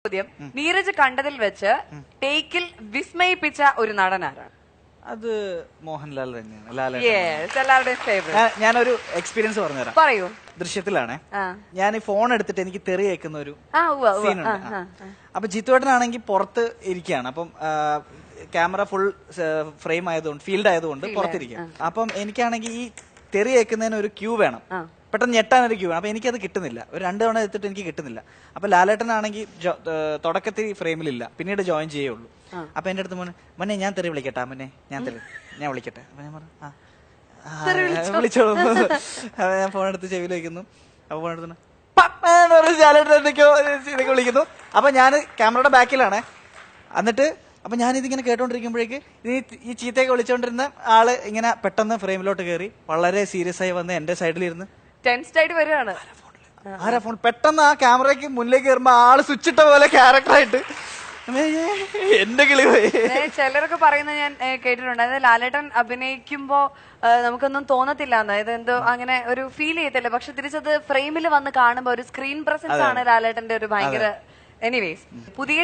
ചോദ്യം, നീരജ് കണ്ടതിൽ വെച്ച് ടേക്കിൽ വിസ്മയിപ്പിച്ച ഒരു നടൻ ആരാണ്? അത് മോഹൻലാൽ തന്നെയാണ്. എല്ലാവരുടെയും ഫേവറേറ്റ്. ഞാനൊരു എക്സ്പീരിയൻസ് പറഞ്ഞുതരാം. പറയൂ. ദൃശ്യത്തിലാണേ, ഞാൻ ഈ ഫോൺ എടുത്തിട്ട് എനിക്ക് തെറി കേൾക്കുന്ന ഒരു സീനുണ്ട്. സീനുണ്ട്. അപ്പൊ ജിത്തുവേട്ടനാണെങ്കിൽ പുറത്ത് ഇരിക്കുകയാണ്. അപ്പം ക്യാമറ ഫുൾ ഫ്രെയിം ആയതുകൊണ്ട്, ഫീൽഡ് ആയതുകൊണ്ട് പുറത്തിരിക്കുക. അപ്പം എനിക്കാണെങ്കിൽ ഈ തെറി കേൾക്കുന്നതിന് ഒരു ക്യൂ വേണം, പെട്ടെന്ന് ഞെട്ടാനൊരു ക്യൂ വേണം. അപ്പൊ എനിക്കത് കിട്ടുന്നില്ല. ഒരു 2 തവണ എടുത്തിട്ട് എനിക്ക് കിട്ടുന്നില്ല. അപ്പൊ ലാലേട്ടനാണെങ്കിൽ തുടക്കത്തിൽ ഫ്രെയിമിലില്ല, പിന്നീട് ജോയിൻ ചെയ്യുള്ളൂ. അപ്പൊ എന്റെ അടുത്ത് മോനെ ഞാൻ തെറി വിളിക്കട്ടെ, മോനെ ഞാൻ വിളിക്കട്ടെ. അപ്പൊ ഞാൻ പറഞ്ഞു വിളിച്ചോളൂ. അപ്പൊ ഞാൻ ഫോൺ എടുത്ത് ചെവിയിൽ വെക്കുന്നു. അപ്പൊ ഫോൺ എടുത്തു ലാലേട്ടൻ വിളിക്കുന്നു. അപ്പൊ ഞാൻ ക്യാമറയുടെ ബാക്കിലാണ്. എന്നിട്ട് അപ്പൊ ഞാനിതിങ്ങനെ കേട്ടോണ്ടിരിക്കുമ്പോഴേക്ക് ഈ ചീത്തയൊക്കെ വിളിച്ചോണ്ടിരുന്ന ആള് ഇങ്ങനെ പെട്ടെന്ന് ഫ്രെയിമിലോട്ട് കയറി വളരെ സീരിയസ് ആയി വന്ന് എന്റെ സൈഡിലിരുന്ന് ടെൻസ്ഡ് ആയിട്ട് വരികയാണ്. ആരാ ഫോൺ? പെട്ടെന്ന് ആ ക്യാമറയ്ക്ക് മുന്നിലേക്ക് കയറുമ്പോ ആള് സ്വിച്ച് ഇട്ട പോലെ ക്യാരക്ടറായിട്ട് എന്റെ കിളി പോയി. ചിലരൊക്കെ പറയുന്നത് ഞാൻ കേട്ടിട്ടുണ്ട്, അതായത് ലാലേട്ടൻ അഭിനയിക്കുമ്പോ നമുക്കൊന്നും തോന്നത്തില്ല, അതായത് എന്തോ അങ്ങനെ ഒരു ഫീൽ ചെയ്യത്തില്ല. പക്ഷെ തിരിച്ചത് ഫ്രെയിമിൽ വന്ന് കാണുമ്പോ ഒരു സ്ക്രീൻ പ്രസൻസ് ആണ് ലാലേട്ടന്റെ ഒരു ഭയങ്കര. എനിവേസ്, പുതിയ